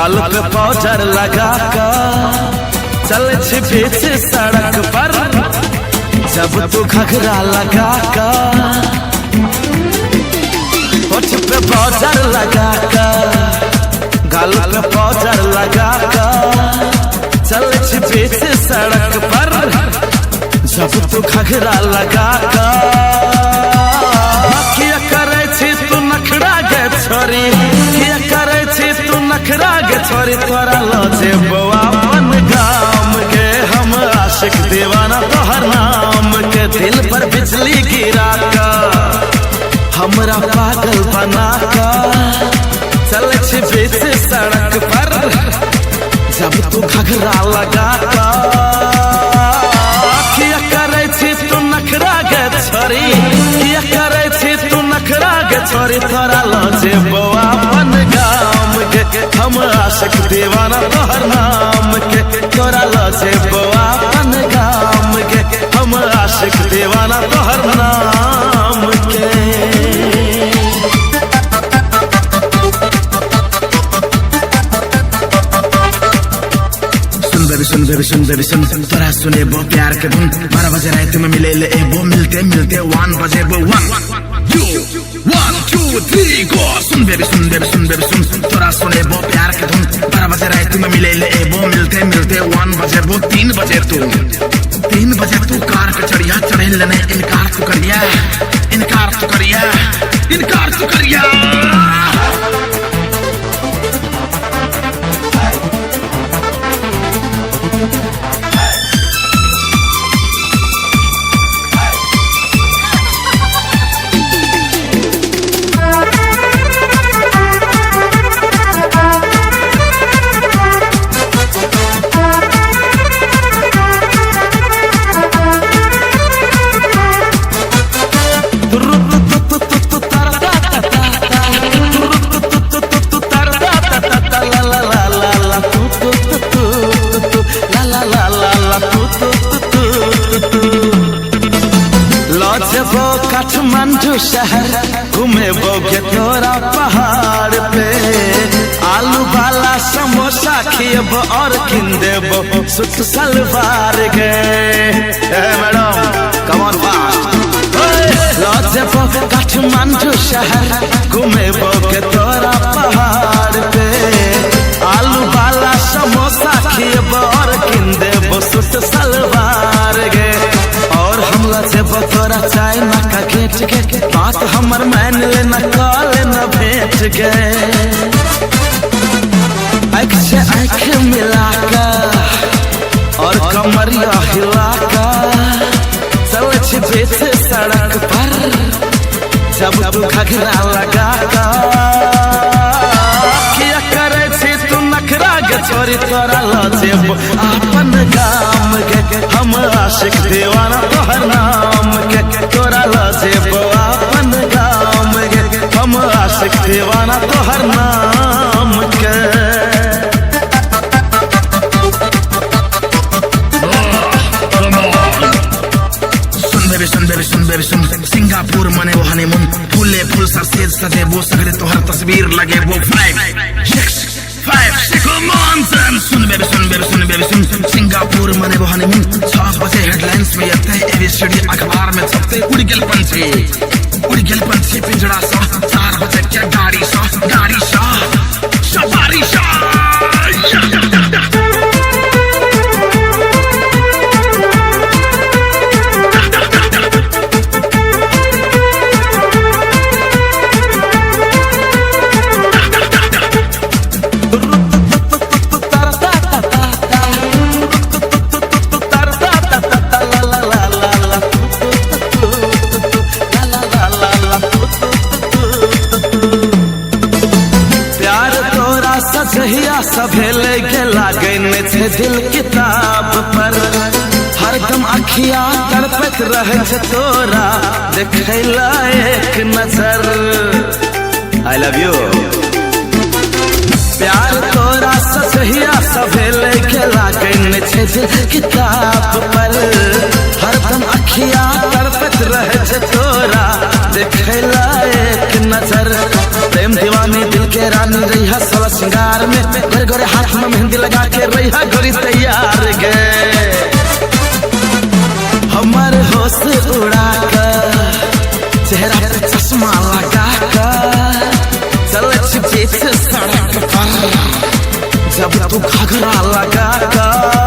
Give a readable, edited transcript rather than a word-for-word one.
गाल पे पाउडर लगा कर चले छे बीच सड़क पर, जब तू घघरा लगा कर होठ पे पाउडर लगा कर गाल पे पाउडर लगा कर चले छे बीच सड़क पर, जब तू घघरा लगा कर किया करे छी तू नखरा गे छोरी, किया करे छी तू नखरा गे छोरी, तोरा लजे बउआ अपन गाम के हम आशिक दीवाना तोहर नाम के, दिल पर बिजली गिरा का हमरा पागल बना का चले छी बीच सड़क पर, जब तू घघरा लगा का किया करे छी तू नखरा गे छोरी, किया करे छी तू नखरा गे छोरी, तोरा लजे बउआ अपन गाम के हम आशिक दीवाना तोहर नाम के, तोरा लजे बउआ अपन गाम के हम आशिक दीवाना तोहर नाम के। सुन बेबी सुन तोरा सुने वो प्यार के धुन, 12 बजे रात में मिले ले वो मिलते 1 बजे वो 1 2 3 गो। सुन बेबी सुन तोरा सुने वो प्यार के धुन, 12 बजे रात में मिले ले वो मिलते 1 बजे वो 3 बजे तू कार के चढ़िया चढ़े लेने इनकार तू करिया लजबो काठमांडू शहर घूमे बोगे तोरा पहाड़ पे, आलू वाला समोसा खियबो और किन देबो सूट सलवार गे मैडम कम ऑन फास्ट। लजबो काठमांडू शहर घूमे बोगे तोरा पहाड़ पे, आलू वाला समोसा खियबो और किन देबो सूट सलवार गे, और हमला से बतोरा चाइना का गेट के बात हमर मान लेना कॉल न भेट गए, आँख से आँख मिला कर और कमरिया हिला कर चले छी बीच सड़क पर, जब तू घघरा लगा कर किया करे छी तू नखरा गे छोरी, तोरा लजे अपन गाम के हम आशिक दीवाना तोहर नाम के, तोरा लजे अपन गाम के हम आशिक दीवाना तोहर नाम के। सुन बेबी सुन सिंगापुर मने वो हनीमून, फूल सा सेज सजे वो सगरे तोहर तस्वीर लगे वो 5 6 come on son। सुन बेबी सुन सिंगापुर मने वो हनीमून, 6 बजे हेडलाइंस में आते एबीसीडी अखबार में छपते उड़ गेल पंछी पिंजड़ा सा, 4 बजे क्या गाड़ी सा सवारी सा। सजहिया सभेले के लागने छे दिल किताब पर, हरदम अखिया तड़पत रहे छे तोरा देखैला एक नजर। आई लव यू प्यार तोरा सजहिया सभेले के लागने छे दिल किताब पर, हरदम अखिया तड़पत रहे छे तोरा देखैला एक नजर। प्रेम दीवानी दिल के रानी रही है सोलह श्रृंगार में, गोरे गोरे हाथ में मेहंदी लगा के रही है गोरी तैयार गे। हमारे होश उड़ा कर चेहरा पे चश्मा लगा कर चल पीछे सड़क पर, जब तू घघरा लगा कर